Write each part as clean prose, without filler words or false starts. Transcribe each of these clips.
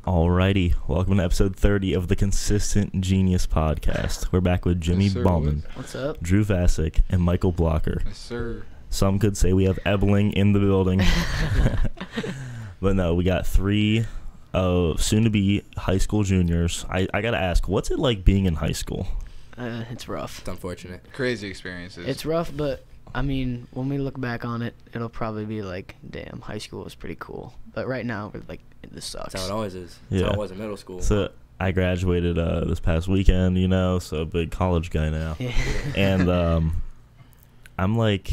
Alrighty, welcome to episode 30 of the Consistent Genius Podcast. We're back with Jimmy Baumann, what's up? Drew Vascik, and Michael Blocher. Yes, sir. Some could say we have Ebling in the building. But no, we got three soon-to-be high school juniors. I gotta ask, what's it like being in high school? It's rough. It's unfortunate. Crazy experiences. It's rough, but I mean, when we look back on it, it'll probably be like, damn, high school was pretty cool. But right now, we're like, this sucks. That's how it always is. Yeah. That's how it was in middle school. So I graduated this past weekend, so big college guy now. Yeah. And I'm like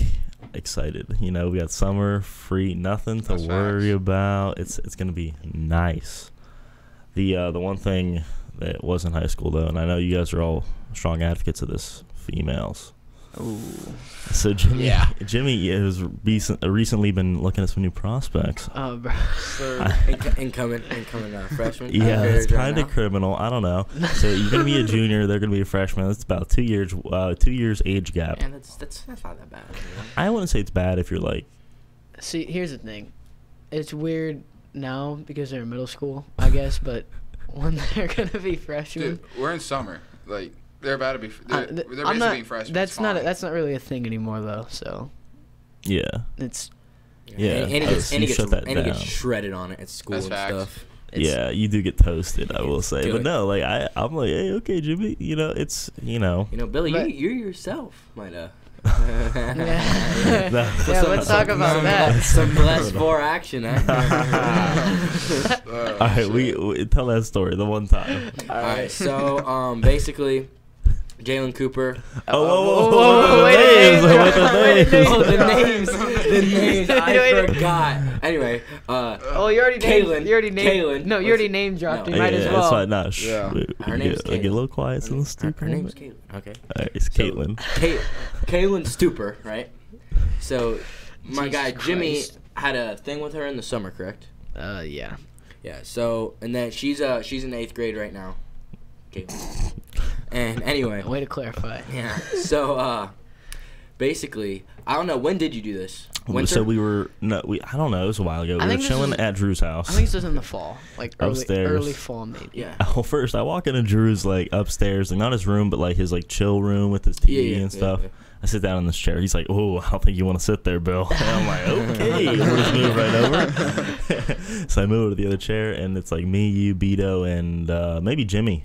excited. We got summer free, nothing to worry about. It's gonna be nice. The one thing that was in high school though, and I know you guys are all strong advocates of this, females. Ooh. So Jimmy has recently been looking at some new prospects. Oh, bro. Incoming freshman. Yeah, it's kind of criminal. I don't know. So you're gonna be a junior, they're gonna be a freshman. That's about 2 years age gap. Yeah, that's not that bad. I wouldn't say it's bad if you're like. See, here's the thing. It's weird now because they're in middle school, I guess, but when they're gonna be freshmen. Dude, we're in summer. Like they're about to be. They're basically being freshmen. That's not really a thing anymore though. So. Yeah. It's. Yeah. And he gets shredded on it at school and stuff. Yeah, you do get toasted, I will say. But no, like I'm like, hey, okay, Jimmy, it's Billy, you're yourself, might Yeah, let's talk about that. Some class 4 action. All right, we tell that story the one time. All right, so basically, Jalen Cooper. Oh, the names. I forgot. Anyway, you already named. No, you already name dropped. You might as well. That's fine. Nah, her name's Caitlin. Get a little quiet in the studio. Her name's Caitlin. Okay. All right, it's Caitlin. Caitlin Stupor, right? So my guy Jimmy Christ. had a thing with her in the summer, correct? Yeah. Yeah. So and then she's in 8th grade right now. Caitlin. And anyway. Way to clarify. Yeah. So basically, I don't know. When did you do this? Winter? So I don't know. It was a while ago. We were chilling at Drew's house. I think this was in the fall, like early fall maybe. Yeah. Well, first I walk into Drew's like upstairs, like not his room, but like his like chill room with his TV and stuff. Yeah. I sit down in this chair. He's like, "Oh, I don't think you want to sit there, Bill." And I'm like, "Okay." We'll just move right over. So I move over to the other chair, and it's like me, you, Beto, and maybe Jimmy.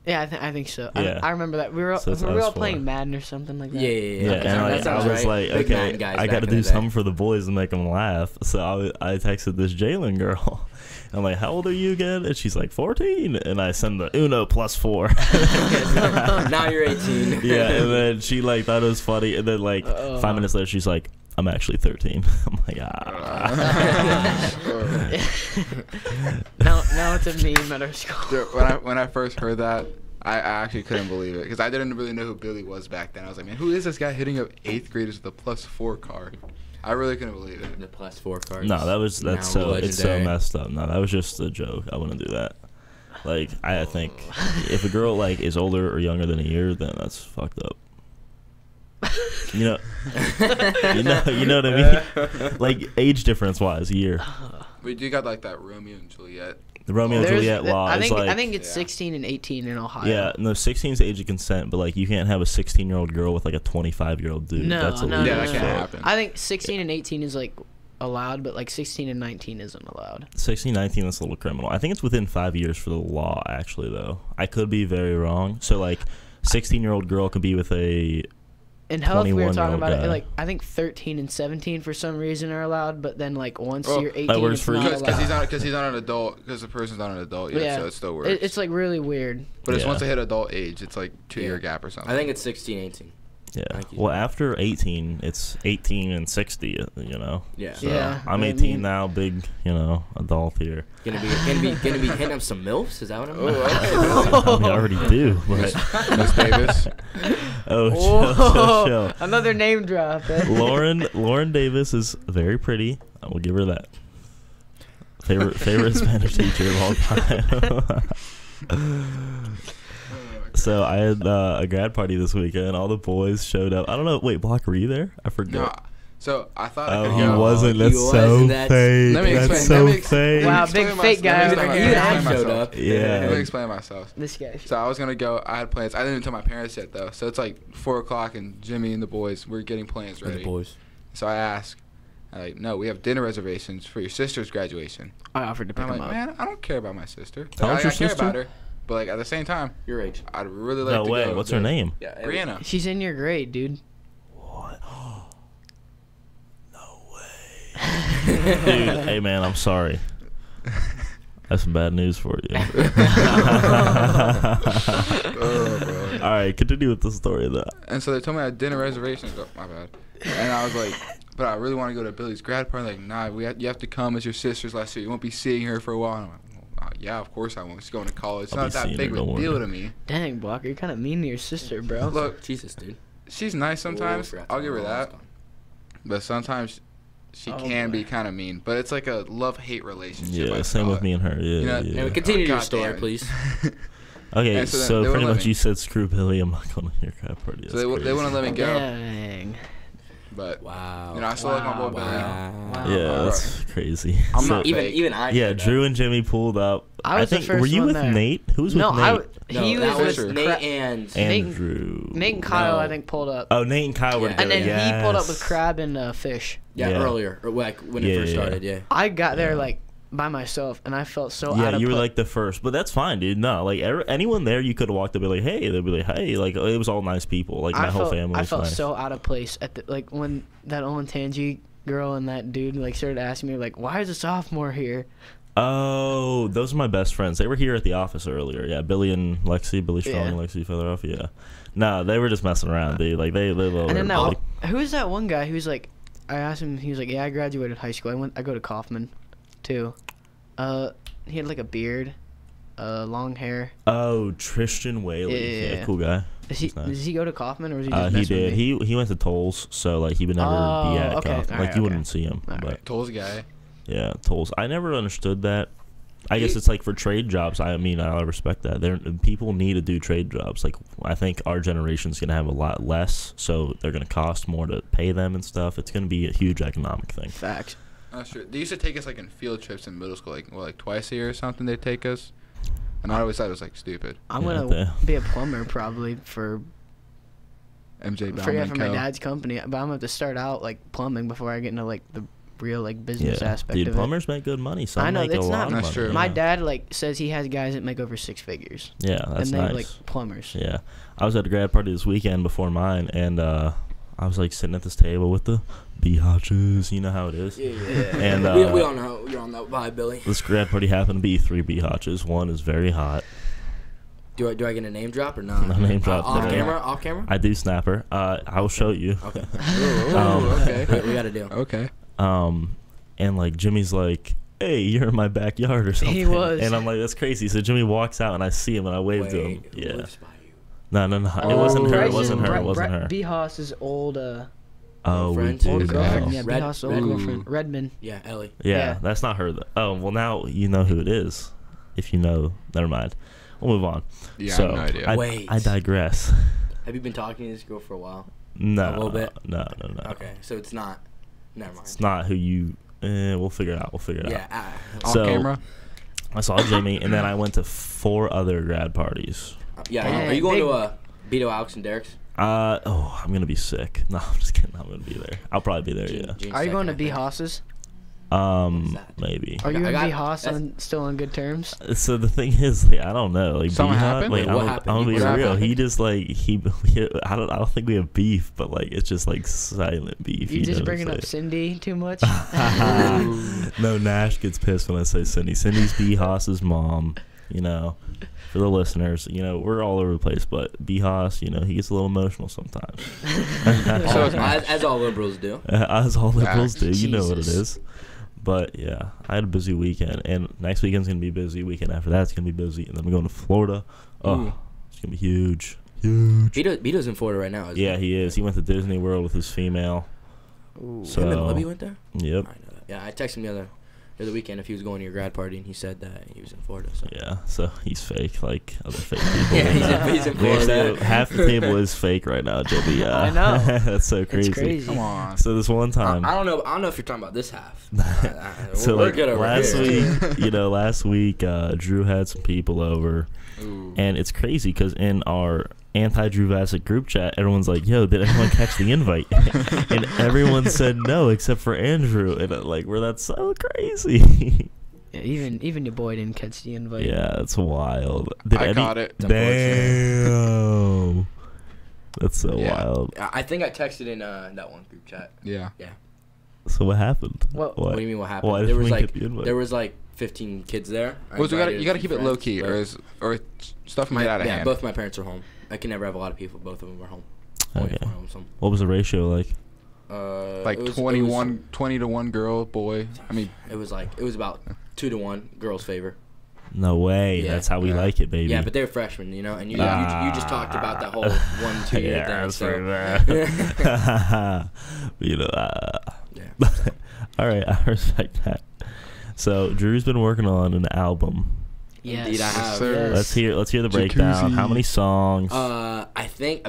Yeah, I think so. Yeah. I remember that we were all playing Madden or something like that. Yeah. And I was like, okay, I got to do something for the boys to make them laugh. So I texted this Jalen girl. I'm like, how old are you again? And she's like, 14. And I send the Uno plus 4. Now you're 18. Yeah, and then she like thought it was funny. And then like 5 minutes later, she's like, I'm actually 13. I'm like, Now it's a meme at our school. Dude, when I first heard that, I actually couldn't believe it because I didn't really know who Billy was back then. I was like, man, who is this guy hitting up 8th graders with a plus 4 card? I really couldn't believe it. The plus 4 cards. No, it's so messed up. No, that was just a joke. I wouldn't do that. Like, I think if a girl like is older or younger than a year, then that's fucked up. You know what I mean? Like age difference wise, a year. But you got like that Romeo and Juliet. The Romeo and Juliet law is like. I think it's 16 and 18 in Ohio. Yeah, no, 16 is the age of consent, but like you can't have a 16-year-old girl with like a 25-year-old dude. No, that's no, that can't happen. I think 16 and 18 is like allowed, but like 16 and 19 isn't allowed. 16, 19 is a little criminal. I think it's within 5 years for the law, actually, though. I could be very wrong. So like, 16-year-old girl could be with a. In health, we were talking about guy. it. Like I think 13 and 17 for some reason are allowed, but then like once you're 18, that works it's for not you. allowed. Because he's not an adult. Because the person's not an adult yet, so it still works. It's like really weird. But it's once they hit adult age, it's like 2-year gap or something. I think it's 16, 18. Yeah. Well, after 18, it's 18 and 60. Yeah. So I'm 18 now, big adult here. Gonna be hitting up some milfs. Is that what I'm? I already do. But Miss Davis. Chill. Another name drop. Lauren Davis is very pretty. I will give her that. Favorite Spanish teacher of all time. So I had a grad party this weekend. All the boys showed up. I don't know. Wait, Block, were you there? I forgot. So I thought I Oh, could he go. wasn't. That's He so wasn't. That's- fake. Let me That's explain. so Let me fake. Wow, explain big my- fake guy. let me explain You myself. showed up. Yeah. Let me explain myself. This guy. So I was gonna go. I had plans. I didn't even tell my parents yet though. So it's like 4:00, and Jimmy and the boys we're getting plans And ready. the boys. So I asked, I'm like, no, we have dinner reservations for your sister's graduation. I offered to pick I'm him like, up. man, I don't care about my sister. How old's I your care sister? about her, but like at the same time, Your age. I'd really like No to way. go. What's her name? Yeah. Brianna. She's in your grade, dude. What? No way. Dude, hey man, I'm sorry. That's some bad news for you. Oh, bro. All right, continue with the story though. And so they told me I had dinner reservations. Oh, my bad. And I was like, but I really want to go to Billy's grad party. Like, nah, you have to come. It's your sister's last year. You won't be seeing her for a while. And I'm like, well, yeah, of course I won't. She's going to college. It's I'll not be that seeing big her, of a don't deal worry. to me. Dang, Blocker, you're kind of mean to your sister, bro. Look, Jesus, dude. she's nice sometimes. Oh, I'll give her that. But sometimes she Oh, can boy. be kind of mean. But it's like a love-hate relationship. Yeah, I same call with it. me and her. Yeah, You know, yeah. Anyway, continue your God story, damn it. please. Okay, And so then so they pretty wouldn't let much me. you said screw Billy. I'm not going to your grad party. So they wouldn't let me go. Dang. But Wow. you know, I still like my boy Wow. Billy. Wow. Yeah, that's crazy. I'm So- not Even fake. even I. Yeah, showed up. Drew and Jimmy pulled up. I was the think first were you one with there. Nate? Who was No, with Nate? No, he that was was with Nate Cra- and Andrew. Nate and Kyle, No. I think, pulled up. Oh, Nate and Kyle were Yeah. And together. then he pulled up with yes. Crab and Fish. yeah, Yeah. earlier or like when Yeah, it first yeah. started. Yeah. I got there Yeah. like by myself, and I felt so Yeah, out of you were pla- like the first, but that's fine, dude. No, like anyone there, you could have walked up and be like, "Hey," they'd be like, "Hey," like it was all nice people. Like my I whole felt, family I was felt nice. so out of place at the like when that Olentangy girl and that dude like started asking me like, "Why is a sophomore here?" Oh, those are my best friends. They were here at the office earlier. Yeah, Billy and Lexi, Billy Strong Yeah. and Lexi Featheroff. Yeah, no, they were just messing around, dude. Like they And then that like, who is that one guy who's like, I asked him, he was like, "Yeah, I graduated high school. I go to Kaufman, too." He had like a beard, long hair. oh, Tristan Whaley. Yeah, cool guy. Does he That's nice. does he go to Kaufman or is he just He messing did. with me? He went to Tolles, so like he would never Oh, be at okay. Kaufman. Alright, Like you okay. wouldn't see him. Alright. But Tolls guy. yeah, Tolles. I never understood that. I guess it's like for trade jobs. I mean, I respect that. People need to do trade jobs. Like I think our generation's gonna have a lot less, so they're gonna cost more to pay them and stuff. It's gonna be a huge economic thing. Facts. That's true. They used to take us like in field trips in middle school, like twice a year or something. They'd take us, and I always thought it was like stupid. I'm Yeah, gonna be a plumber probably for MJ for Baumann my Co. dad's company, but I'm gonna have to start out like plumbing before I get into like the real like business Yeah, aspect dude, of it. plumbers make good money. Some I know, make a it's lot not- of That's money. true. My yeah. dad like says he has guys that make over 6 figures, Yeah, that's and they're nice. like plumbers. Yeah, I was at a grad party this weekend before mine, and I was like sitting at this table with the B-Hotches. You know how it is. Yeah. And we all know you're on that vibe, Billy. this grad party happened to be 3 B-Hotches. One is very hot. Do I get a name drop or not? No name drop, Off no. camera. Off camera. I do snap her. I will show you. Okay. okay. we got a deal. Okay. And like Jimmy's like, "Hey, you're in my backyard or something." He was. And I'm like, "That's crazy." So Jimmy walks out and I see him and I wave to him. Wait, who Yeah. lives by you? No. It Oh, wasn't her. It Bryson- wasn't her. It wasn't her. B Haas's old Oh, we Girlfriend? do old His girlfriend. ex. Yeah, B Red- Haas's old Red- girlfriend. Redmond. Yeah, Ellie. Yeah, Yeah. that's not her. Oh, well, now you know who it is. If you know, never mind. We'll move on. Yeah, so, I have no idea. Wait. I digress. Have you been talking to this girl for a while? No. A little bit? No. Okay, so it's not. Never mind. It's not who you. We'll figure it out. Yeah. Off So- camera. I saw Jimmy, and then I went to 4 other grad parties. Yeah. Dang, Are you going big- to Beto, Alex, and Derek's? I'm gonna be sick. No, I'm just kidding. I'm gonna be there. I'll probably be there. June- Yeah. June Are you going to 2nd, I B think. Haas's? that? Maybe. Are you I and got- B Haas that's- still on good terms? So the thing is, like, I don't know. Like, Something B-Hot, happened? like, Wait, I'm what gonna- happened? I'm gonna be What real. happened? He just like I don't think we have beef, but like it's just like silent beef. You know just what I'm bringing up saying? Cindy too much? No, Nash gets pissed when I say Cindy. Cindy's B Haas's mom. You know, for the listeners, you know, we're all over the place, but B Haas, you know, he gets a little emotional sometimes. So as all liberals do. As all liberals do, you know what it Jesus. is. But yeah, I had a busy weekend, and next weekend's gonna be busy. Weekend after that's gonna be busy, and then we're going to Florida. Oh, Ooh. it's gonna be huge. Beto's in Florida right now. Isn't Yeah, he is. He went to Disney World with his female. Ooh. So- Him and Libby went there. Yep. I know that. Yeah, I texted him the weekend if he was going to your grad party, and he said that he was in Florida. So. Yeah, so he's fake, like other fake people. Yeah, he's in Florida. Half the table is fake right now, Jimmy. I know. That's so crazy. It's crazy. Come on. So this one time, I don't know if you're talking about this half. so we're like good over last here. week, last week, Drew had some people over, Ooh. and it's crazy because in our anti-Drew Vascik group chat, everyone's like, "Yo, did anyone catch the invite?" And everyone said no except for Andrew, and that's so crazy. Yeah, even your boy didn't catch the invite. Yeah, that's wild. I caught it. Damn. That's so wild. I think I texted in that one group chat. Yeah. So what happened? What What do you mean what happened? Why There did was we like get the invite? there was like 15 kids there. Well, you gotta keep it low key, or stuff might get out of hand. Both my parents are home. I can never have a lot of people. Both of them are home. Only Okay. if one of them's home. What was the ratio like? Like it was- 20 to 1 girl, boy. I mean, It was about 2 to 1 girls' favor. No way. Yeah. that's how we like it, baby. Yeah, but they're freshmen, and you just talked about that whole 1-2 year yeah, thing. that's So. pretty bad. Yeah. All right, I respect that. So Drew's been working on an album. Yes. Indeed, I have. sir. Let's hear the breakdown. Jacuzzi. How many songs? I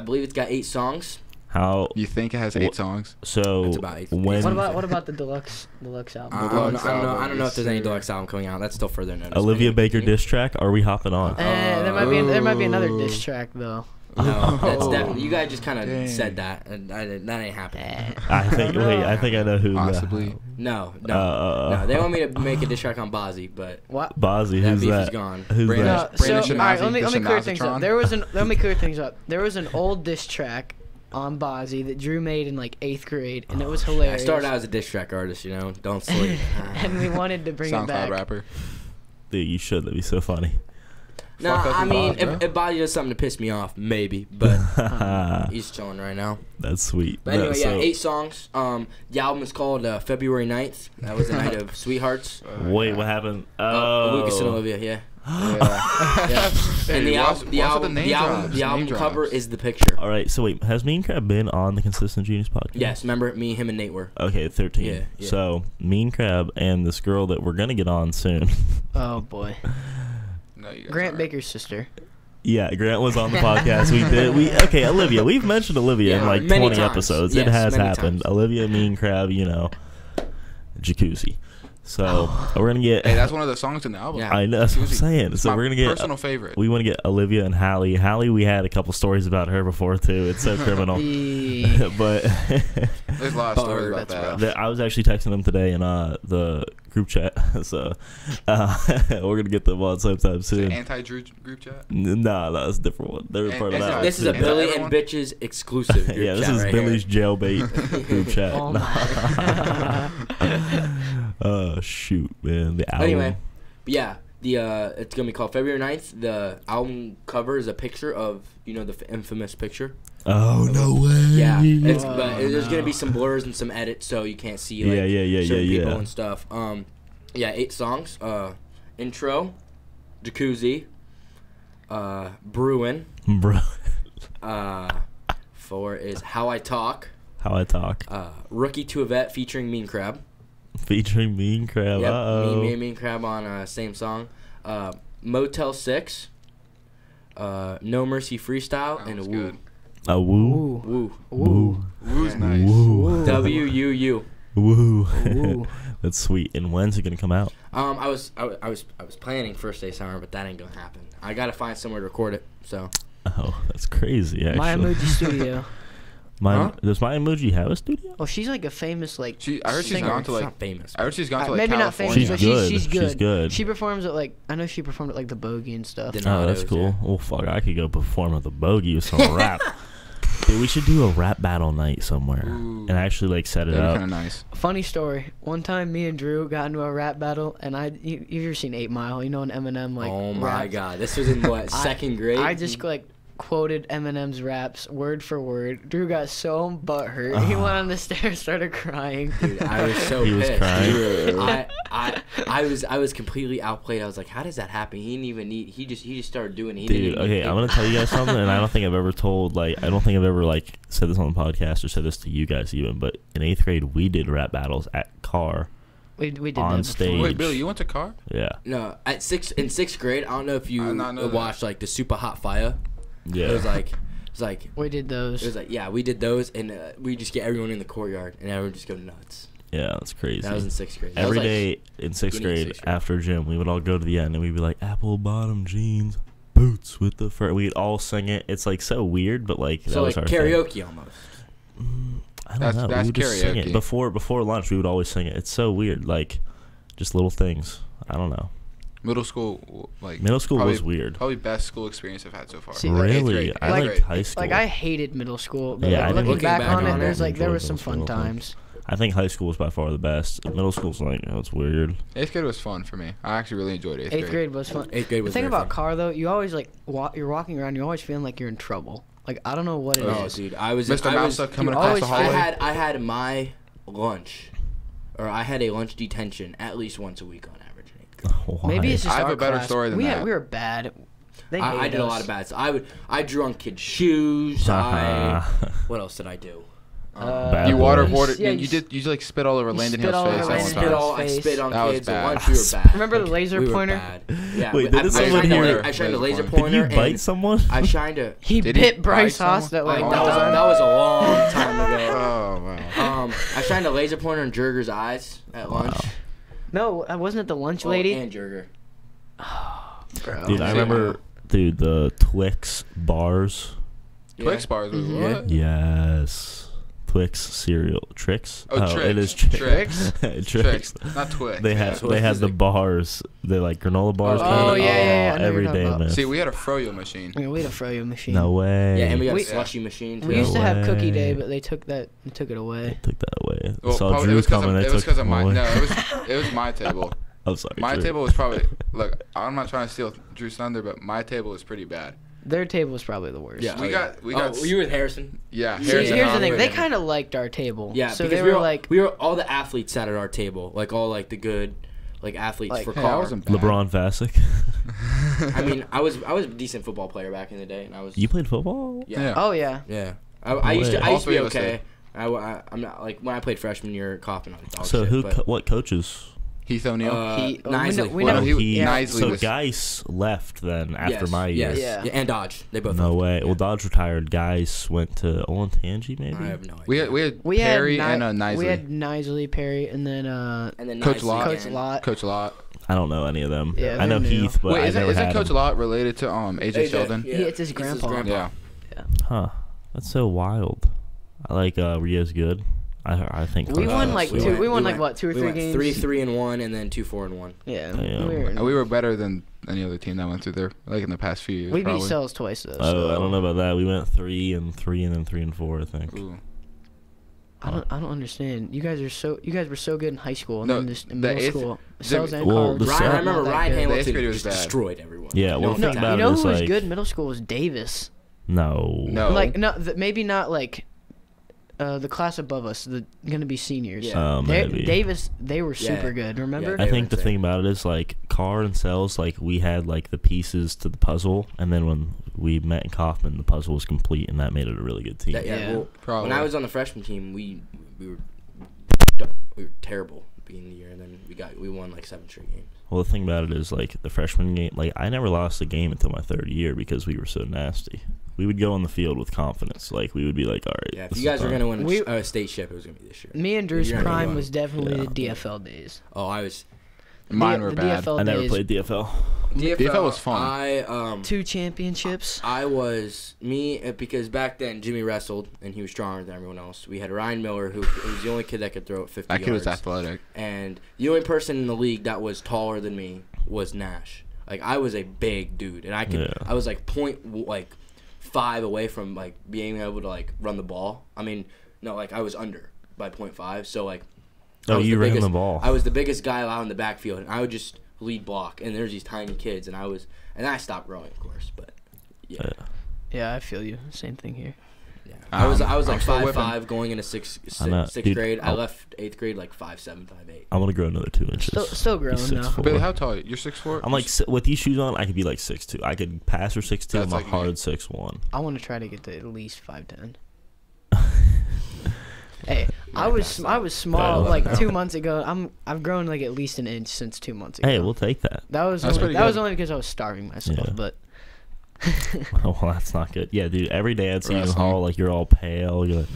believe it's got 8 songs. How? you think it has 8 songs? So That's about 8. when What about the deluxe album? I don't know if there's any deluxe album coming out. That's still further notice. Olivia Baker diss track? Are we hopping on? there might be another diss track though. No, that's Oh. definitely. You guys just kind Dang. of said that, and that ain't happening. I think I know who. Possibly. No. Uh, They want me to make a diss track on Bozzy, but What? Bozzy, that who's beef is that? gone. Who's Brandon- that? No, Brandon so, all right, let me Shinazi- clear things up. Shinazitron? Let me clear things up. There was an old diss track on Bozzy that Drew made in like 8th grade, and it was I hilarious. started out as a diss track artist, Don't sleep. and we wanted to bring it SoundCloud back. rapper. Dude, you should. That'd be so funny. No, Fuck up I the mean, boss, bro. if Bozzy does something to piss me off, maybe, but he's chilling right now. That's sweet. But anyway, So- 8 songs. The album is called February 9th. That was the night of Sweethearts. Wait, what happened? Oh, Lucas and Olivia, yeah. Yeah. And the watch album name drops, the album name cover drops. is the picture. All right, so wait, has Mean Crab been on the Consistent Genius podcast? Yes, remember me, him, and Nate were. Okay, 13. Yeah. So Mean Crab and this girl that we're gonna get on soon. Oh boy, No, you guys Grant aren't. Baker's sister. Yeah, Grant was on the podcast. Okay, Olivia. We've mentioned Olivia in Yeah, like many 20 times. episodes. Yes, it has many happened. times. Olivia, Mean Crab, jacuzzi. So we're gonna get. Hey, that's one of the songs in the album. Yeah. I know. That's what I'm Jacuzzi. saying. So My we're gonna get. personal favorite. We want to get Olivia and Hallie. Hallie, we had a couple stories about her before too. It's so criminal. But There's a lot of stories about That's that. rough. I was actually texting them today in the group chat. So we're gonna get them on sometime soon. Anti-Drew group chat. No, that's a different one. They're part of and that. This is a one, too. Billy everyone? and Bitches exclusive group Yeah, this chat is right Billy's here. jailbait group chat. Oh No. Oh shoot, man! The album. Anyway, but yeah, it's gonna be called February 9th. The album cover is a picture of the infamous picture. Oh no way! Yeah, it's, Oh, but there's gonna be no. some blurs and some edits, so you can't see Yeah, certain people yeah. and stuff. 8 songs. Intro, jacuzzi, Bruin. Bro, 4 is How I Talk. how I talk. Rookie to a Vet featuring Mean Crab. Featuring Mean Crab. Yep, Uh-oh. me and Mean Crab on same song. Motel 6. No Mercy Freestyle That and was Woo. good. A woo. Woo. Woo. Woo's Yeah. nice. Woo. W-U-U. Woo. Woo. That's sweet. And when's it gonna come out? I was planning first day summer, but that ain't gonna happen. I gotta find somewhere to record it. So Oh, that's crazy. Actually, My Emoji Studio. Huh? Does My Emoji have a studio? Well, she's like a famous I heard she's singer. gone to it's like. not famous. I heard she's gone to like maybe not famous, California. She's but good. she's good. She's good. She performs at I know she performed at like the Bogey and stuff. Didn't- Oh, that's Donatos, cool. yeah. Oh fuck, I could go perform at the Bogey with some rap. Dude, we should do a rap battle night somewhere Ooh. and actually like set it That'd be up. kind of nice. Funny story. One time, me and Drew got into a rap battle, and you've ever seen 8 Mile? You know, an Eminem like. Oh my raps? god, this was in what, second grade? I just quoted Eminem's raps word for word. Drew got so butthurt. He went on the stairs, started crying. Dude, I was so He was pissed. crying. I was completely outplayed. I was like, how does that happen? He didn't even need. He just started doing it. He Dude, didn't even okay, think I'm gonna tell you guys something, and I don't think I've ever told I don't think I've ever said this on the podcast or said this to you guys even. But in 8th grade, we did rap battles at Carr We did on that stage. before. Wait, Billy, you went to car? Yeah. No, in sixth grade, I don't know if you not know that. watched like the Super Hot Fire. Yeah. It was like We did those. it was like we did those, and we just get everyone in the courtyard, and everyone just go nuts. Yeah, that's crazy. That was in sixth grade. That Every was, like, day in sixth beginning of grade sixth grade. after gym, we would all go to the end and we'd be like, apple bottom jeans, boots with the fur. We'd all sing it. It's like so weird, but like that so was like our karaoke thing. almost. I don't That's- know. that's We would just sing karaoke. it before lunch. We would always sing it. It's so weird, like just little things. I don't know. Middle school, like Middle school probably, was weird. Probably best school experience I've had so far. See, Eighth Really, grade, I eighth liked grade. high school. Like I hated middle school, but Yeah, I like, didn't- looking back on it, I there's like there enjoyed was some middle fun school. times. I think high school was by far the best. Middle school's like, oh, it's weird. Eighth grade was fun for me. I actually really enjoyed eighth, Eighth grade was fun. Eighth grade The was thing very about fun. car though, you always like you're walking around, you're always feeling like you're in trouble. Like I don't know what it is. Oh, dude, I was Mr. I was- Mousa coming you across the always- hallway. I had my lunch, or I had a lunch detention at least once a week on average. in eighth grade. Why? Maybe it's just I have our a better class. story than that. We were bad. They I hated did a us. lot of bad stuff. I drew on kids' shoes. What else did I do? Bad You boys. waterboarded. Yeah, you did. You like spit all over Landon spit Hill's all face. over that I one Landon time. Hill's I face. spit on That was kids bad. once. We were bad. Remember the laser We were pointer? bad. Yeah. Wait, did I someone shined a here- I shined a laser Did Did pointer. you and bite someone? I shined a. He Did he bit Bryce bite Haas someone? that like Oh, that was a long time ago. Oh wow. I shined a laser pointer in Jurger's eyes at lunch. No, I wasn't it the lunch Oh, lady. and Jurger. Bro. Dude, I Yeah. remember, the Twix bars. Twix bars was Mhm. what? Yes. Twix cereal. Trix? Oh, Trix. it is Trix. Trix. Trix, not Twix. They had Yeah. they had Twix the is bars. They're like granola bars. Oh, kinda. yeah, yeah, I know every you're talking day, about. man. See, we had a froyo machine. Yeah, we had a froyo machine. No way. Yeah, and we got We- a slushy machine. We too. used to have cookie way. day, but they took it away. They took that away. Well, Saw probably- Drew it was 'cause coming. of, They it was took 'cause of him my away. no. It was my table. I'm sorry. My Drew. table was probably look. I'm not trying to steal Drew's thunder, but my table was pretty bad. Their table was probably the worst. Yeah, We got- Oh, you with Harrison? Yeah, See, Harrison here's the Hahn. thing. They Yeah. kind of liked our table. Yeah, So because they we were were like, we were all the athletes sat at our table, like all like the good, like athletes Like, for Hey, I car. wasn't bad. LeBron Vascik. I mean, I was a decent football player back in the day, and I was. You played football? Yeah. oh yeah. Yeah. I used to. I All used to be three of us okay. I'm not like when I played freshman year at Kaufman. I was dog So shit, but, what coaches? Heath O'Neal. Nisley. we Well, never- he- yeah. Nisley So was- Geis left then after my year. Yes. Yeah. And Dodge. They both. No left. way. Yeah. Well, Dodge retired. Geis went to Olentangy maybe. I have no idea. we had We Perry had and We Nisley. had Nisley, Perry, and then and then Coach Nisley Lott. Coach again. Lott. Coach Lott. I don't know any of them. Yeah, I know they're new. Heath, but Wait, I never isn't had Coach him. Lott related to AJ Sheldon? Yeah. It's his It's grandpa. Yeah. Huh. That's so wild. I like Ria's good. I think We Coach won Lott's like good. two. We won like what, 2 or 3 went games? 3-3-1, and then 2-4-1. Yeah. Damn. And we were better than any other team that went through there, like in the past few years. We beat probably. Cells twice though. Oh, so I don't know about that. We went 3-3 and then 3-4, I think. Ooh. I don't understand. You guys were so good in high school and No, then just in the middle eighth- school. the- Cells and well, Carr the were Cell- I not remember that Ryan good. The eighth Hamilton grade was just bad. destroyed everyone. Yeah, well, No, think No, about you it, know it's who was like- good in middle school was Davis. No. No. Like maybe not like the class above us, gonna be seniors. Yeah. Maybe. Davis, they were Yeah. super good. Remember? Yeah, I they think were the insane. thing about it is like Carr and Cells, like we had like the pieces to the puzzle, and then when we met in Kaufman, the puzzle was complete, and that made it a really good team. Yeah. Well, Probably. when I was on the freshman team, we were terrible at the beginning of the year, and then we won like 7 straight games. Well, the thing about it is like the freshman game, like I never lost a game until my third year because we were so nasty. We would go on the field with confidence. Like we would be like, all right. Yeah, if this you is guys were fine. gonna win We- a state ship, it was gonna be this year. Me and Drew's You're not gonna prime win. was definitely Yeah. the DFL days. Oh, I was. Mine were the bad. DFL I never days. played DFL. DFL was fun. I 2 championships. I was because back then Jimmy wrestled and he was stronger than everyone else. We had Ryan Miller, who was the only kid that could throw it 50 That kid yards. was athletic. And the only person in the league that was taller than me was Nash. Like I was a big dude, and I was like 5 away from like being able to like run the ball. I mean, no, like I was under by 0.5. So like, I Oh, was you the ran biggest- the ball. I was the biggest guy out in the backfield, and I would just lead block. And there's these tiny kids, and I stopped growing, of course, but yeah. Yeah, I feel you. Same thing here. Yeah. I was like I'm still 5'5" going into sixth know, dude, grade. I I'll- left 8th grade like 5'7", 5'8". I want to grow another 2 inches. Still Be growing though. 6'4". Billy, how tall are you? You're 6'4"? I'm like with these shoes on, I could be like 6'2". I could pass for 6'2". That's I'm a like me. hard 6'1". I want to try to get to at least 5'10". Hey, I was small But- like 2 months ago. I've grown like at least an inch since 2 months ago. Hey, we'll take that. That's That pretty was good. only because I was starving myself. Yeah. But Oh, well, that's not good. Yeah, dude. Every day I'd see you in Wrestling. hall, like you're all pale. You're like,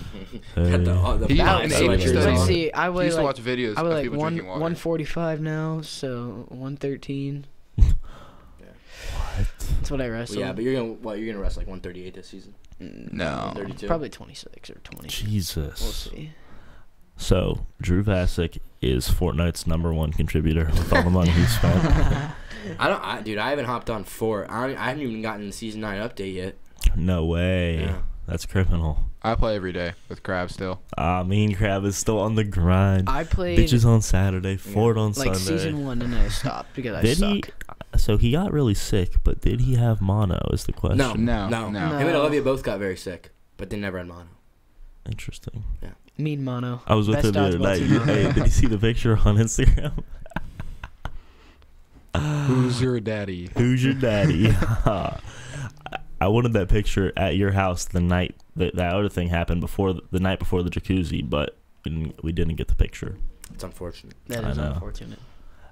Got hey. the He- black and he sweatshirts used to- let's on. see. I He weigh used to like watch videos I of weigh like people drinking water. 145 now, so 113. What? That's what I wrestle. Yeah, but you're gonna wrestle like 138 this season. No. 132. Probably 26 or 20. Jesus. We'll see. So, Drew Vascik is Fortnite's #1 contributor with all the money he spent. Dude, I haven't hopped on 4. I haven't even gotten the season 9 update yet. No way. Yeah. That's criminal. I play every day with Crab still. Me and Crab is still on the grind. I played Bitches on Saturday, Fort on like Sunday. season 1 and then I stopped because I Did suck. he? So he got really sick, but did he have mono? Is the question. No. No. No. Him and Olivia both got very sick, but they never had mono. Interesting. Mean mono. I was with Best him the other dodgeball night. team ever. Hey, did you see the picture on Instagram? Who's your daddy? Who's your daddy? I wanted that picture at your house the night that other thing happened the night before the jacuzzi, but we didn't get the picture. It's unfortunate. That I is know. unfortunate.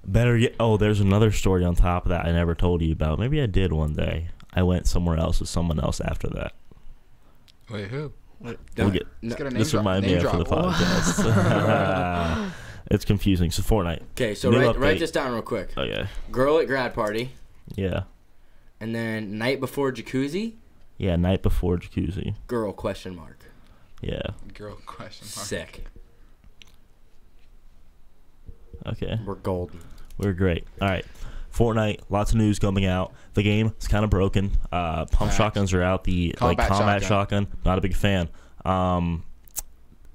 Better yet, there's another story on top of that I never told you about. Maybe I did one day. I went somewhere else with someone else after that. Wait, who? We'll No, get, Let's get a name this drop. reminded me Name after the drop. podcast. It's confusing. So Fortnite. Okay, so New write update. this down real quick. Okay. Girl at grad party, Yeah. and then night before jacuzzi. Yeah. Night before jacuzzi. Girl question mark. Yeah. Girl question mark. Sick. Okay. We're golden. We're great. All right. Fortnite, lots of news coming out. The game is kind of broken. Pump Facts. shotguns are out. The Combat combat shotgun, not a big fan.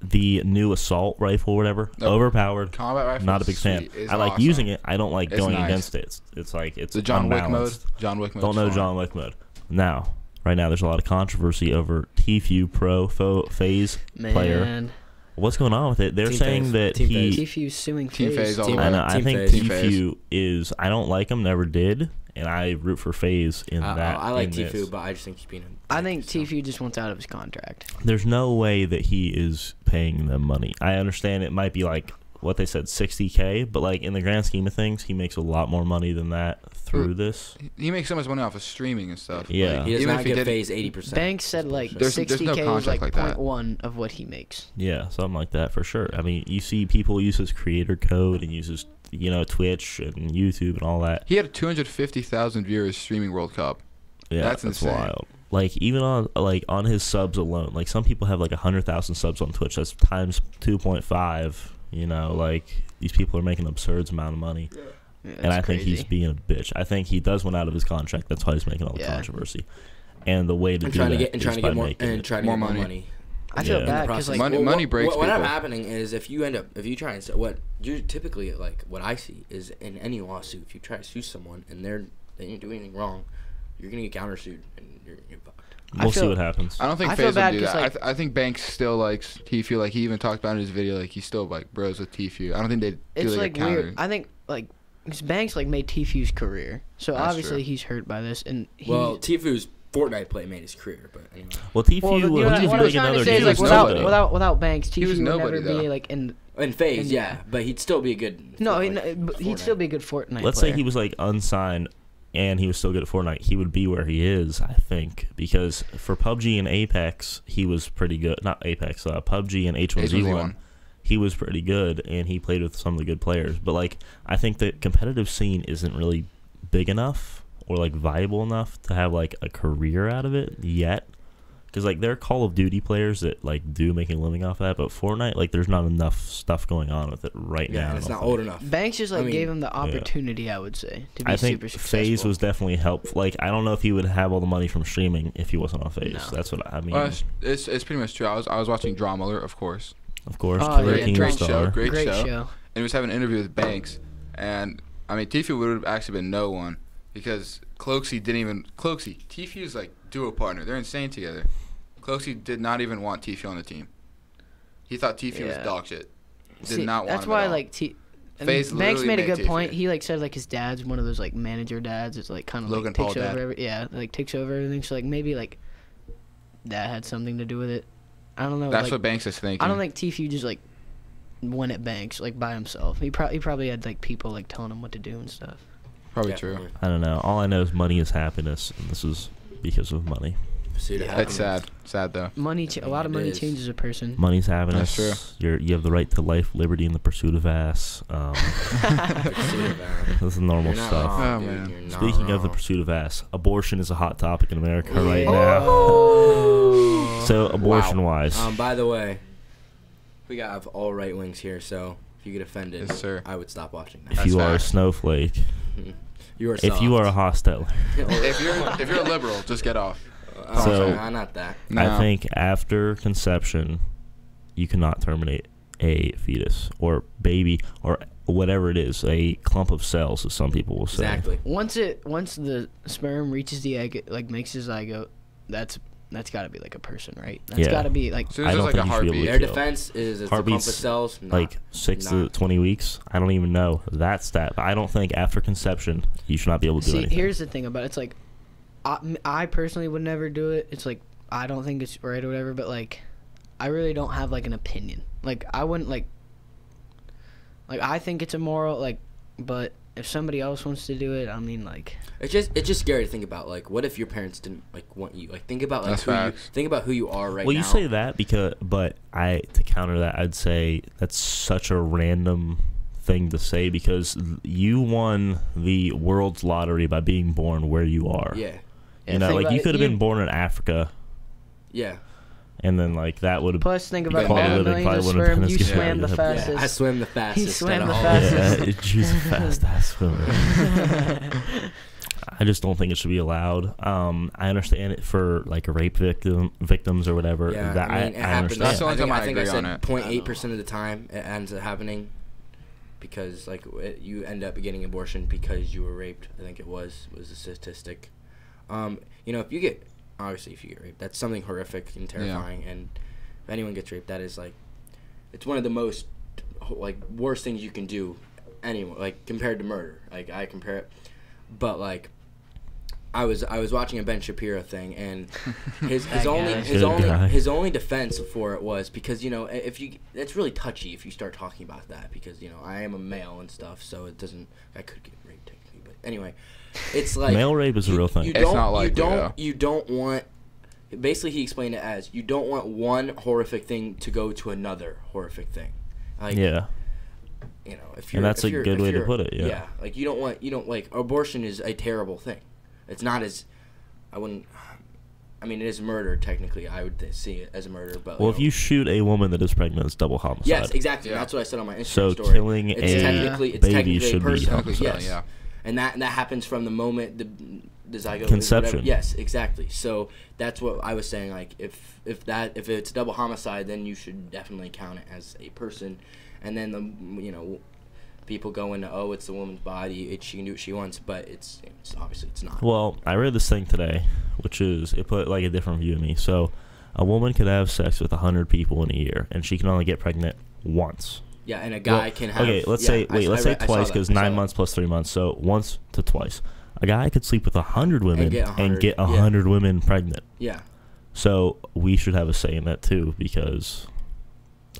The new assault rifle, whatever, Nope. overpowered. Combat rifle. Not a big fan. sweet. It's I like awesome. using it. I don't like It's going nice. against it. It's like it's The John Wick mode. unbalanced. John Wick mode. Don't know John Wick mode. Now, right now, there's a lot of controversy over Tfue Pro Phase player. Man. What's going on with it? They're Team saying Phase. that Team he. Phase. Tfue's suing Team FaZe. Phase all the Team- way. I know. I Team think Phase. Team Phase. Tfue is. I don't like him. Never did, and I root for FaZe in that. I like in this. Tfue, but I just think he's being I think so. Tfue just wants out of his contract. There's no way that he is paying them money. I understand it might be like what they said, 60K, but like in the grand scheme of things, he makes a lot more money than that through this. He makes so much money off of streaming and stuff. Yeah. He does Even not if he get did- phase 80%. Banks said like There's no 60K is contract like like that. 0.1 of what he makes. Yeah, something like that for sure. I mean, you see people use his creator code and uses Twitch and YouTube and all that. He had 250,000 viewers streaming World Cup. Yeah, That's insane. wild. Like even on his subs alone, like some people have like 100,000 subs on Twitch. That's times 2.5. Like these people are making an absurd amount of money, Yeah, and I that's think he's crazy. being a bitch. I think he does want out of his contract. That's why he's making all the Yeah. controversy. And the way to and do trying that to get and is trying to by get more making and it- trying to more get more money. money. I feel Yeah. bad In the because process. like Money breaks what people. happening is if you try and what you typically like what I see is in any lawsuit if you try to sue someone and they didn't do anything wrong, you're gonna get countersued and you're fucked. We'll see feel- what happens. I don't think I feel FaZe will bad do 'cause, that. like- I think Banks still likes Tfue. Like he even talked about in his video. Like he's still like bros with Tfue. I don't think they do it's like like a counter. weird. I think like 'cause Banks like made Tfue's career, so That's obviously true. he's hurt by this, and he. Well, Tfue's Fortnite play made his career, but anyway. Well, Tfue well, will what I'm make trying to another say is game. like was without nobody. without Banks, He was Tfue would nobody, never be though. like in. In phase, And- yeah, but he'd still be a good. No, Fortnite- he'd Fortnite. still be a good Fortnite. Let's player. say he was like unsigned and he was still good at Fortnite. He would be where he is, I think, because for PUBG and Apex, he was pretty good. Not Apex, PUBG and H1Z1. He was pretty good, and he played with some of the good players. But like, I think the competitive scene isn't really big enough or like viable enough to have like a career out of it yet. Because like there are Call of Duty players that like do make a living off that, but Fortnite, like there's not enough stuff going on with it right Yeah, now. and it's I not don't old think. enough. Banks just like I mean, gave him the opportunity, I would say, to be I think super successful. FaZe was definitely helpful. Like I don't know if he would have all the money from streaming if he wasn't on FaZe. No. That's what I mean. It's pretty much true. I was watching Draw Muller, of course. Of course, Oh, Killer yeah, King great star. show, great Great show. show. And he was having an interview with Banks, and I mean Tfue would have actually been no one because Tfue's like duo partner. They're insane together. Cloakzy did not even want Tfue on the team. He thought Tfue was Yeah. dog shit. Did See, not want that's him why at all. like and FaZe Banks literally made a made good point. Tfue. He like said like his dad's one of those like manager dads. It's like kind of Logan like Paul takes over dad. like takes over everything. So like maybe like that had something to do with it. I don't know. That's like, what Banks is thinking. I don't think Tfue just like went at Banks like by himself. He probably had like people like telling him what to do and stuff. Probably Definitely. true. I don't know. All I know is money is happiness, and this is because of money. Pursuit of Yeah. That's happiness. sad. Sad though. Money, a lot of It money is. changes a person. Money's happiness. That's You have the right to life, liberty, and the pursuit of ass. Pursuit of happiness. This is normal You're not stuff. wrong, Oh, dude. man. You're not Speaking of the wrong. pursuit of ass, abortion is a hot topic in America right Yeah. now. Oh. So abortion-wise, By the way, we got all right wings here, so if you get offended, Yes, sir. I would stop watching that. if That's you are a facts. snowflake, You are if you are a hostile, If you're a liberal, just get off. So- not that. No. I think after conception, you cannot terminate a fetus or baby or whatever it is, a clump of cells, as some people will say. Exactly. Once the sperm reaches the egg, it like makes a zygote. That's got to be like a person, right? That's Yeah. got to be like. As soon I as don't there's like think a you should be able heartbeat. to Their kill. defense is it's a clump of Heartbeats, cells. Like 6 to 20 weeks. I don't even know that stat. But I don't think after conception you should not be able to do See, anything. here's the thing about it. It's like, I personally would never do it. It's like I don't think it's right or whatever. But like, I really don't have like an opinion. Like I wouldn't like I think it's immoral. Like, but if somebody else wants to do it, I mean like. It's just scary to think about. Like, what if your parents didn't like want you? Like, think about like That's think about who you are right Well, now. you say that but to counter that, I'd say that's such a random thing to say because you won the world's lottery by being born where you are. Yeah. You know, think like about you it, could have been born in Africa, Yeah. and then like that would have. Plus, think about been all the bad. millions of Probably wouldn't sperm have you been as good. swam the Yeah, fastest. Yeah, I swim the fastest. swam out the of all fastest. She's a fast ass swimmer. I just don't think it should be allowed. I understand it for like rape victims or whatever. Yeah, that I mean, it I happens. understand. That's the only time I I think agree I on said it. 0.8% of the time it ends up happening because like you end up getting abortion because you were raped. I think it was a statistic. You know, if you get raped, that's something horrific and terrifying. Yeah. And if anyone gets raped, that is like, it's one of the most like worst things you can do. Anyway, like compared to murder, like I compare it, but like. I was watching a Ben Shapiro thing, and his only defense for it was because it's really touchy if you start talking about that because I am a male and stuff, so it doesn't. I could get raped technically, but anyway, it's like male rape is a real thing. It's not likely, you don't want. Basically, he explained it as you don't want one horrific thing to go to another horrific thing. Like, yeah. If you're, and that's a good way to put it. Yeah. Like you don't like abortion is a terrible thing. It's not as, I mean, it is murder, technically. I would see it as a murder. But well, if you shoot a woman that is pregnant, it's double homicide. Yes, exactly. Yeah. That's what I said on my Instagram so story. killing It's a technically baby should be personal. homicide. Yes. Yeah. And that happens from the moment the zygote Conception. Yes, exactly. So that's what I was saying. Like if it's double homicide, then you should definitely count it as a person. And then people go into, oh, it's the woman's body, she can do what she wants, but it's obviously it's not. Well, I read this thing today, which is it put like a different view of me. So, a woman could have sex with 100 people in a year, and she can only get pregnant once. Yeah, and a guy can have. Okay, let's say twice because 9 months plus 3 months, so once to twice. A guy could sleep with 100 women and get 100 women pregnant. Yeah. So we should have a say in that too, because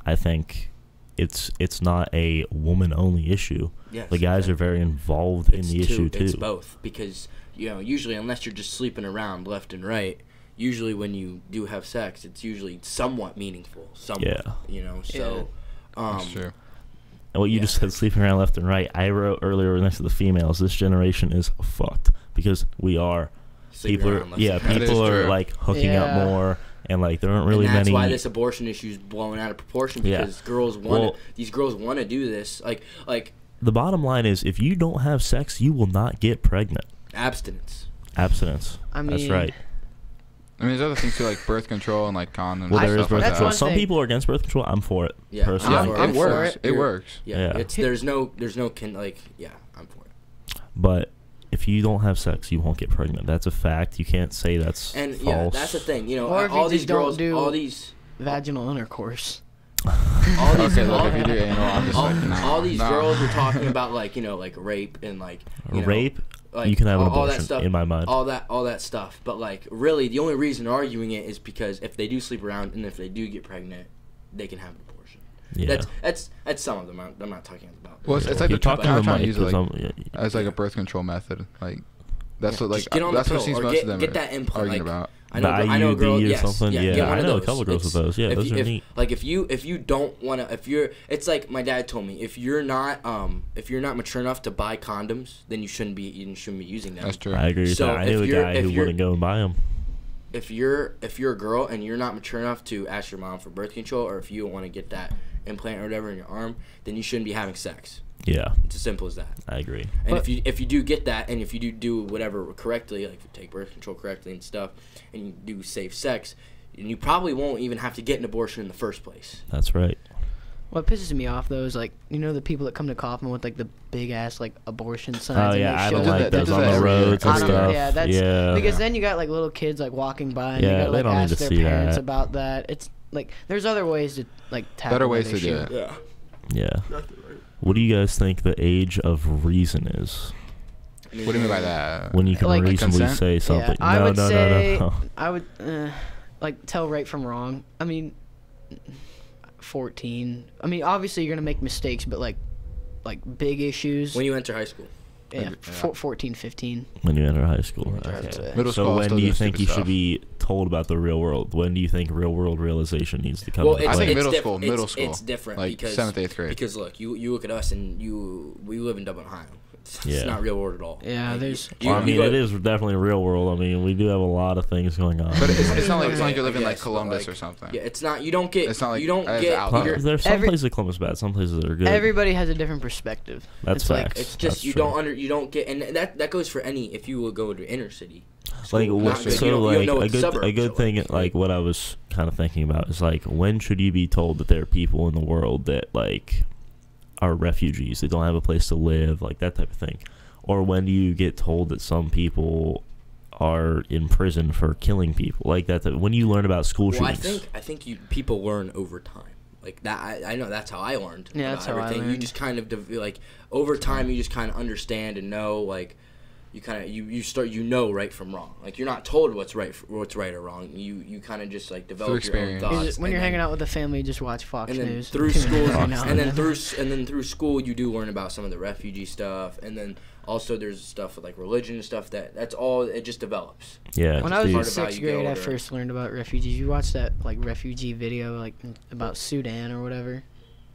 I think it's not a woman-only issue. Yes, the guys are very involved in the issue too. It's both because usually unless you're just sleeping around left and right, usually when you do have sex, it's usually somewhat meaningful. Somewhat, so. That's true. And what you just said, sleeping around left and right. I wrote earlier next to the females, this generation is fucked because we are. People are like hooking up more. And like there aren't really and that's many. why this abortion issue is blowing out of proportion because these girls want to do this. Like the bottom line is, if you don't have sex, you will not get pregnant. Abstinence. I mean, that's right. I mean, there's other things too, like birth control and like condoms. Well, there is stuff birth like control. that. Some people are against birth control. I'm for it. Yeah, personally. Yeah, it works. It works. Yeah, Yeah. I'm for it. But if you don't have sex, you won't get pregnant. That's a fact. You can't say that's and false. yeah, that's the thing. Or if all you these just girls, don't do all these vaginal intercourse. Okay, look, if you do anal, I'm just like, nah. all these girls are talking about like like rape and like rape. Like, you can have an all that abortion stuff, in my mind. all that stuff. But like, really, the only reason they're arguing it is because if they do sleep around and if they do get pregnant, they can have an abortion. Yeah. That's some of them. I'm not talking about. Well, it's like You're talking I'm to trying to Mike, use it 'cause like, as like a birth control method. Like that's what like Just get on that's the what pill seems or most of them get are that implant, arguing like, about. I The know a girl. IUD or Yes, something? yeah, Yeah, get one I of know a those. couple girls with those. Yeah, those are neat. Like if you don't want to, it's like my dad told me, if you're not mature enough to buy condoms, then you shouldn't be using them. That's true. I agree with So that. I knew a guy who wouldn't go and buy them. If you're a girl and you're not mature enough to ask your mom for birth control, or if you want to get that implant or whatever in your arm, then you shouldn't be having sex. Yeah, It's as simple as that. I agree. And But- if you do get that, and if you do whatever correctly, like if you take birth control correctly and stuff, and you do safe sex, and you probably won't even have to get an abortion in the first place. That's right. What pisses me off though is like the people that come to Kaufman with like the big ass like abortion signs. Oh and yeah, they I show don't do like that- they those do on that the every year. roads and I don't- stuff. yeah, that's yeah. because then you got like little kids like walking by and Yeah, you gotta they like don't need ask to their see parents that. about that. It's like there's other ways to like tackle Better that ways to issue. do it. Yeah. Yeah. What do you guys think the age of reason is? What do you mean by that? When you can Like reasonably consent? say something? Yeah, I would no, say no. I would like tell right from wrong. I mean, 14. I mean, obviously you're gonna make mistakes, but like big issues. When you enter high school. yeah, Yeah. 14, 15. When you enter high school. Yeah, Okay. that's it. Middle So school, I'll when still do you do think stupid you stuff. should be told about the real world? When do you think real world realization needs to come Well, into I play? think middle diff- school, it's- middle school. It's different Like because 7th, 8th grade. Because look, you look at us and we live in Dublin, Ohio. It's Yeah. not real world at all. Yeah, Like, there's- Well, I mean, it is definitely real world. I mean, we do have a lot of things going on. But it's not like you're living like Yes, but, Columbus like, or something. Yeah, it's not. You don't get. It's not like you don't as get. out you're- There's some Every- places in Columbus bad, some places that are good. Everybody has a different perspective. That's it's like- facts. It's just That's you true. don't get, and that goes for any. If you will go to inner city. Like, school, what, not good. so You don't like know what a good suburbs are thing, like what I was kind of thinking about is like, when should you be told that there are people in the world that like are refugees, they don't have a place to live, like that type of thing, or when do you get told that some people are in prison for killing people, like that? When you learn about school Well, shootings, I think people learn over time. Like that, I know that's how I learned. Yeah, about that's how I everything. You learned. just kind of like over time, you just kind of understand and know like. You kind of you start right from wrong. Like you're not told what's right or wrong. You kind of just like develop your own experience. thoughts. When you're hanging out with the family, just watch Fox and then News. through Tune in school, every now and then then. through school, you do learn about some of the refugee stuff, and then also there's stuff with like religion and stuff that's all it just develops. yeah. When I was in part of how sixth you get grade, I older. first learned about refugees. You watched that like refugee video like about Sudan or whatever,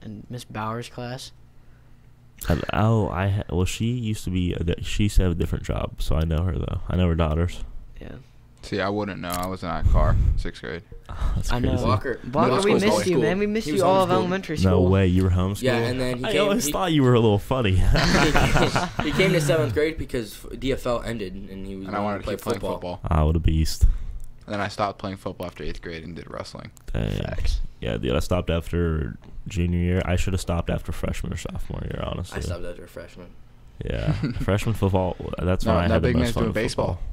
in Miss Bauer's class. Well, she used to be. She used to have a different job, so I know her though. I know her daughters. Yeah, See, I wouldn't know. I was in that car, 6th grade. I know. crazy. Walker, Blocker, we school's missed homeschooled. you, man. We missed He was you all of homeschooled. elementary school. No way, you were homeschooled. Yeah, and then I always thought you were a little funny. he came to 7th grade because DFL ended and he was And I wanted to play keep playing football. I would a beast. And then I stopped playing football after 8th grade and did wrestling. Dang. Facts. Yeah, dude, I stopped after junior year. I should have stopped after freshman or sophomore year, honestly. I stopped after a freshman. Yeah, freshman football. That's No, why I that had the big most man's fun doing with baseball. football.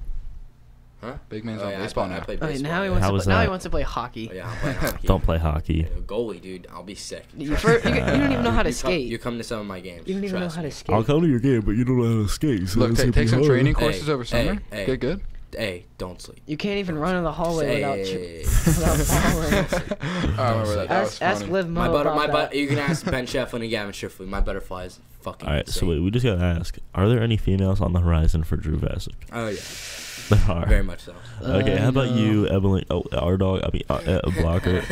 Huh? Big man's Oh, on yeah, baseball I now. played Oh, baseball. now he yeah. wants How to was play, now he that? wants to play hockey. Oh, yeah, I'm playing hockey. Don't play hockey. Yeah, goalie, dude. I'll be sick. You don't even know how to skate. You come to some of my games. You don't even know trust how to me. skate. I'll come to your game, but you don't know how to skate. So Look, it's gonna take be some hard. training Hey, courses over summer. hey. Get good. Hey, don't sleep. You can't even run in the hallway without Hey. without falling. I remember that. That was Ask funny. Liv Mo My about that. you can ask Ben Shefflin and Gavin Shifley. My butterfly is fucking All right, so insane. wait, we just gotta ask: are there any females on the horizon for Drew Vascik? Oh yeah, There are. very much so. Okay, how about no. you, Evelyn? Oh, our dog. I mean, Blocker.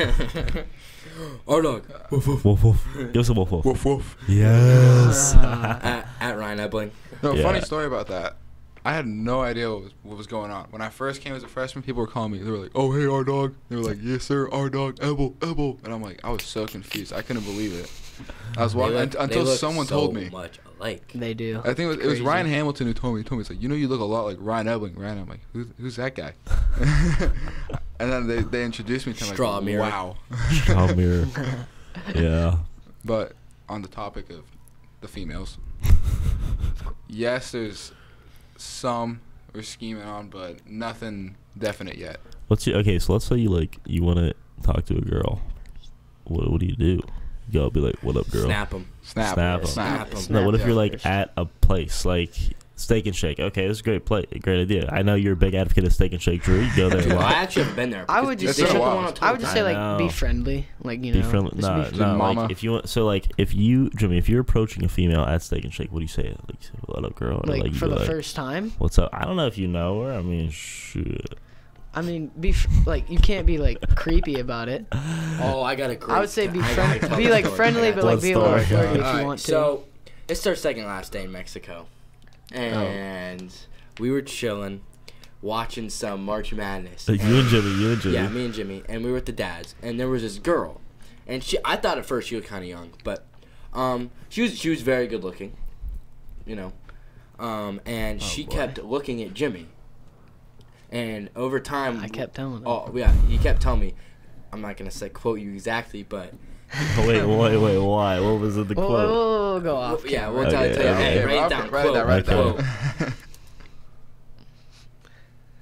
Our dog. Woof woof. Give us a woof woof. Woof woof. Yes. at Ryan Ebling. No, Yeah. funny story about that. I had no idea what was going on. When I first came as a freshman, people were calling me. They were like, "Oh, hey, our dog." They were like, "Yes, sir, our dog, Ebel." And I'm like, I was so confused. I couldn't believe it. I was walking until someone told me. Much alike. They do. I think it was Crazy. Ryan Hamilton who told me. He told me, it's like, you know, you look a lot like Ryan Ebling. Ryan, I'm like, who's that guy? And then they introduced me to him. Straw Like, mirror. wow. Straw mirror. Yeah. But on the topic of the females, yes, there's some we're scheming on, but nothing definite yet. Okay, so let's say you want to talk to a girl. What do you do? You go be like, "What up, girl?" Snap him. Snap. Snap 'em. Snap. Snap 'em. No, what if Yeah, you're like for sure. at a place, like Steak and Shake. Okay, this is a great idea. I know you're a big advocate of Steak and Shake, Drew. You go there. Well, I actually haven't been there. I would just say, like, be friendly. Like, you know. Be friendly. No, like, if you want, so, like, if you're approaching a female at Steak and Shake, what do you say? Like, what up, girl? Or, like, for the first time? What's up? I don't know if you know her. I mean, shit. I mean, you can't be, like, creepy about it. Oh, I got a great... I would say be friendly, be, like, friendly, but, like, be a little flirty if you want to. So, it's our second last day in Mexico. And we were chilling, watching some March Madness. You and Jimmy. Yeah, me and Jimmy. And we were at the dad's. And there was this girl. And I thought at first she was kind of young. But she was very good looking. You know. And she kept looking at Jimmy. And over time... I kept telling him. Oh, yeah. He kept telling me. I'm not going to quote you exactly, but... Wait, why? What was it, the quote? We'll go off. Yeah, we'll tell you. Hey, write it down.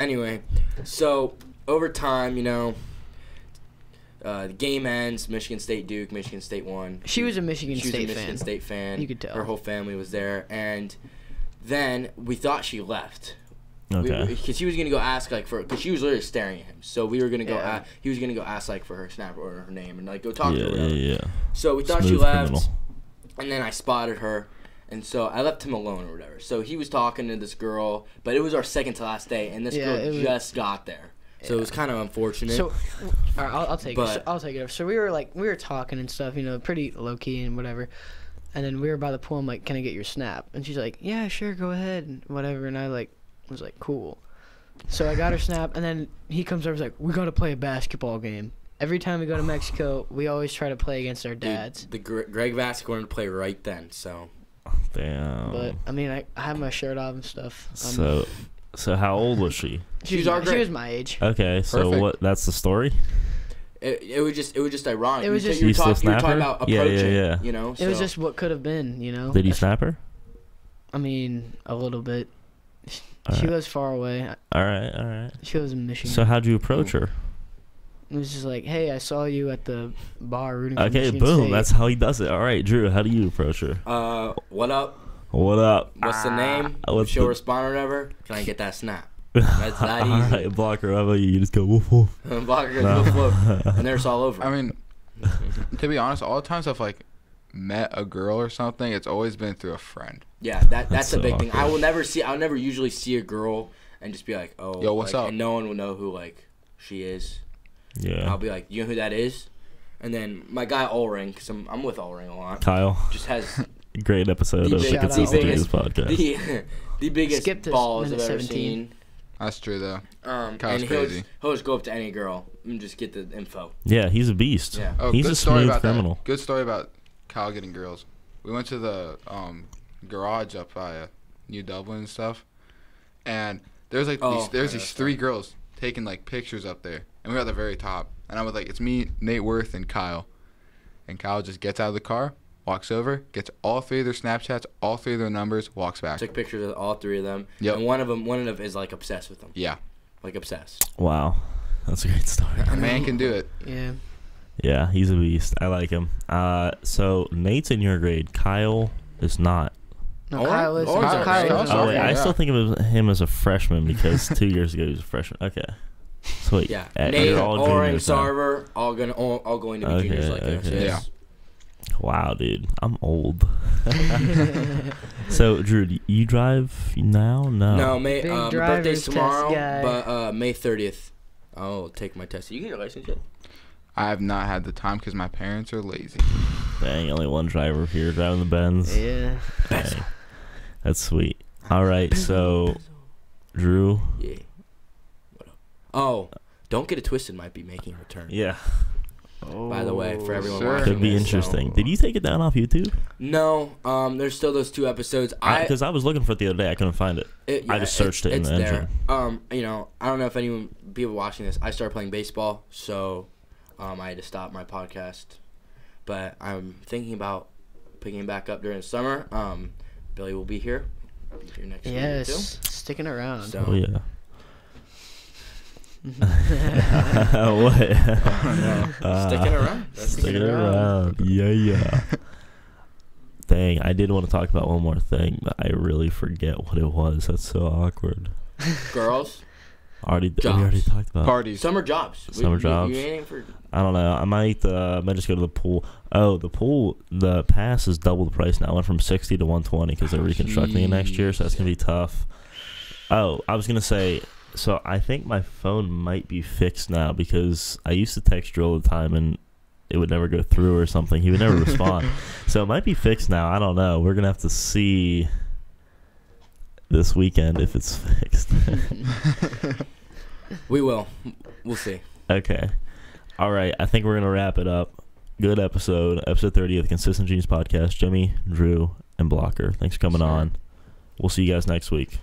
Anyway, so over time, you know, the game ends. Michigan State, Duke. Michigan State won. She was a Michigan State fan. You could tell. Her whole family was there, and then we thought she left. Okay. Because she was gonna go ask because she was literally staring at him. So we were gonna go. He was gonna go ask for her snap or her name and go talk to her. Yeah. So we thought she left, and then I spotted her, and so I left him alone or whatever. So he was talking to this girl, but it was our second to last day, and this girl just got there. So it was kind of unfortunate. So, all right, I'll take it. I'll take it over. So we were talking and stuff, you know, pretty low key and whatever. And then we were by the pool. I'm like, "Can I get your snap?" And she's like, "Yeah, sure, go ahead," and whatever. And I was like, cool. So I got her snap, and then he comes over and is like, we got to play a basketball game. Every time we go to Mexico, we always try to play against our dads. Dude, Greg Vascik wanted to play right then, so. Damn. But, I mean, I have my shirt off and stuff. So how old was she? She was my age. Okay, so Perfect. That's the story? It was just ironic. It was just you were talking her? about approaching, yeah. you know? So. It was just what could have been, you know? Did you snap her? I mean, a little bit. She was far away. All right. She was in Michigan. So how'd you approach her? It was just like, hey, I saw you at the bar rooting for Okay, Michigan boom. State. That's how he does it. All right, Drew, how do you approach her? What up? What up? What's the name? She'll respond or whatever. Can I get that snap? That's that easy. All right, Blocher, how about you? You just go woof woof. Blocher goes woof woof. And there's all over. I mean, to be honest, all the times I've met a girl or something, it's always been through a friend. Yeah, that's a big thing. I'll never usually see a girl and just be like, oh, yo, what's up? And no one will know who she is. Yeah. And I'll be like, you know who that is? And then my guy Ulring, because I'm with Ulring a lot. Kyle. Just has great episode of the Consistency podcast. The biggest balls I've ever 17. seen. That's true though. Kyle's crazy. He'll just go up to any girl and just get the info. Yeah, he's a beast. Yeah. Oh, he's good a story smooth about criminal. That. Good story about Kyle getting girls. We went to the garage up by New Dublin and stuff, and there's these three girls taking pictures up there, and we were at the very top, and I was like, it's me, Nate Worth, and Kyle just gets out of the car, walks over, gets all three of their Snapchats, all three of their numbers, walks back. Took pictures of all three of them. Yep. And one of them is obsessed with them. Yeah. Obsessed. Wow, that's a great story. A man can do it. Yeah. Yeah, he's a beast. I like him. So Nate's in your grade. Kyle is not. No, Kyle is. Oh, wait, I still think of him as a freshman because 2 years ago he was a freshman. Okay. So wait, yeah. Nate, Oren, Sarver, all going to be juniors like us. Okay. Yes. Wow, dude, I'm old. So, Drew, do you drive now? No. My birthday's tomorrow, but May 30th, I'll take my test. You get your license yet? I have not had the time because my parents are lazy. Dang, only one driver here driving the Benz. Yeah. Dang. That's sweet. All right, so, Drew. Yeah. What up? Oh, don't get it twisted. Might be making a return. Yeah. By the way, for everyone sure. watching, Could be interesting. Did you take it down off YouTube? No. There's still those 2 episodes. Because I was looking for it the other day, I couldn't find it. I just searched it in the engine. I don't know if people watching this. I started playing baseball, so I had to stop my podcast. But I'm thinking about picking it back up during the summer. Billy will be here. Next week too. Sticking around. So. Oh yeah. What? Sticking around. Sticking around. Yeah. Dang, I did want to talk about one more thing, but I really forget what it was. That's so awkward. Girls. We already talked about Parties. Summer jobs. Summer jobs. You aiming for? I don't know. I might just go to the pool. Oh, the pool. The pass is double the price now. It went from 60 to 120 because they're reconstructing it next year, so that's gonna be tough. Oh, I was gonna say. So I think my phone might be fixed now because I used to text Drew all the time and it would never go through or something. He would never respond. So it might be fixed now. I don't know. We're gonna have to see this weekend if it's fixed. We will. We'll see. Okay. All right. I think we're going to wrap it up. Good episode. Episode 30 of the Consistent Genius Podcast. Jimmy, Drew, and Blocher. Thanks for coming on. We'll see you guys next week.